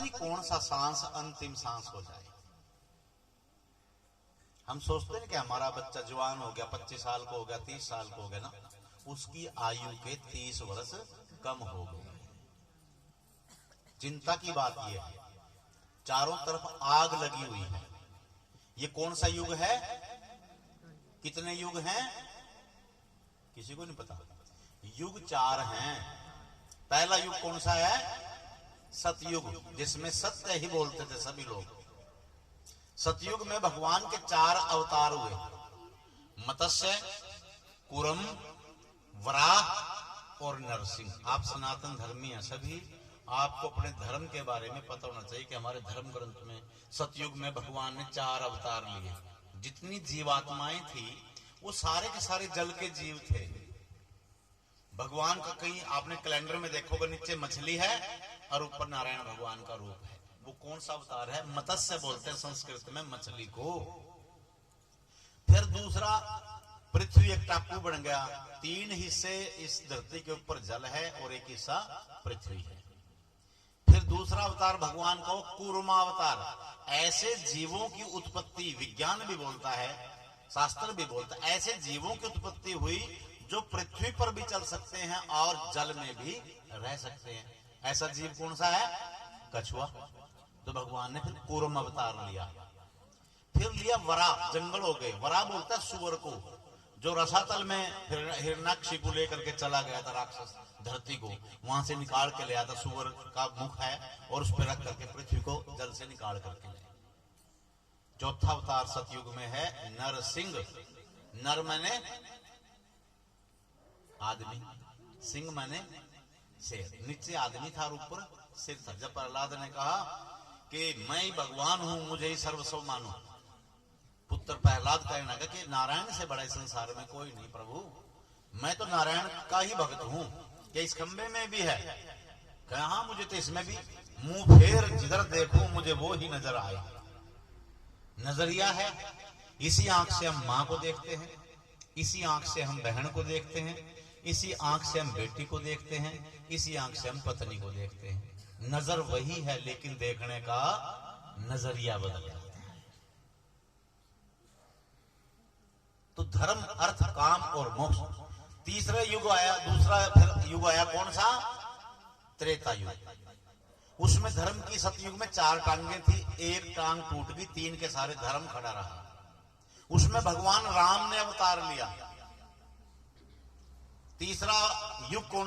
नहीं कौन सा सांस अंतिम सांस हो जाए। हम सोचते हैं कि हमारा बच्चा जवान हो गया, 25 साल को हो गया, 30 साल को हो गया ना, उसकी आयु के 30 वर्ष कम हो गए। चिंता की बात यह है, चारों तरफ आग लगी हुई है। ये कौन सा युग है? कितने युग हैं? किसी को नहीं पता। युग 4 हैं। पहला युग कौन सा है? सतयुग, जिसमें सत्य ही बोलते थे सभी लोग। सतयुग में भगवान के 4 अवतार हुए, मत्स्य, कूर्म, वराह और नरसिंह। आप सनातन धर्मी हैं सभी, आपको अपने धर्म के बारे में पता होना चाहिए कि हमारे धर्म ग्रंथ में सतयुग में भगवान ने 4 अवतार लिए। जितनी जीवात्माएं थी वो सारे के सारे जल के जीव थे। भगवान का कहीं आपने कैलेंडर में देखोगे नीचे मछली है और ऊपर नारायण भगवान का रूप है। वो कौन सा अवतार है? मत्स्य बोलते हैं संस्कृत में मछली को। फिर दूसरा, पृथ्वी एक टापू बन गया, 3 हिस्से इस धरती के ऊपर जल है और एक हिस्सा पृथ्वी है। फिर दूसरा अवतार भगवान का कूर्मावतार। ऐसे जीवों की उत्पत्ति, विज्ञान भी बोलता है, शास्त्र भी बोलता है, ऐसे जीवों की उत्पत्ति हुई जो पृथ्वी पर भी चल सकते हैं और जल में भी रह सकते हैं। ऐसा जीव कौन सा है? कछुआ। तो भगवान ने फिर कूर्म अवतार लिया। फिर लिया वरा, जंगल हो गए। वरा बोलता है सुअर को, जो रसातल में हिरण्याक्षी को लेकर के चला गया था राक्षस, धरती को वहां से निकाल के ले आया था। सुअर का मुख है और उस पर रख करके पृथ्वी को जल से निकाल करके ले। चौथा अवतार सतयुग में है नरसिंह। नर माने आदमी, सिंह माने शेर। नीचे आदमी था और ऊपर सिर था। जब प्रहलाद ने कहा कि मैं ही भगवान हूं, मुझे ही सर्वस्व मानो, पुत्र प्रहलाद कहने लगा कि नारायण से बड़ा संसार में कोई नहीं प्रभु, मैं तो नारायण का ही भक्त हूं। क्या इस खंबे में भी है? कहा मुझे तो इसमें भी। मुंह फेर जिधर देखूं मुझे वो ही नजर आए। नजरिया है। इसी आंख से हम मां को देखते हैं, इसी आंख से हम बहन को देखते हैं, इसी आंख से हम बेटी को देखते हैं, इसी आंख से हम पत्नी को देखते हैं। नजर वही है लेकिन देखने का नजरिया बदल जाता है। तो धर्म, अर्थ, काम और मोक्ष। तीसरा युग आया, दूसरा फिर युग आया कौन सा? त्रेता युग। उसमें धर्म की, सतयुग में 4 टांगें थी, एक टांग टूट गई, 3 के सारे धर्म खड़ा रहा। उसमें भगवान राम ने अवतार लिया। तीसरा युग कौन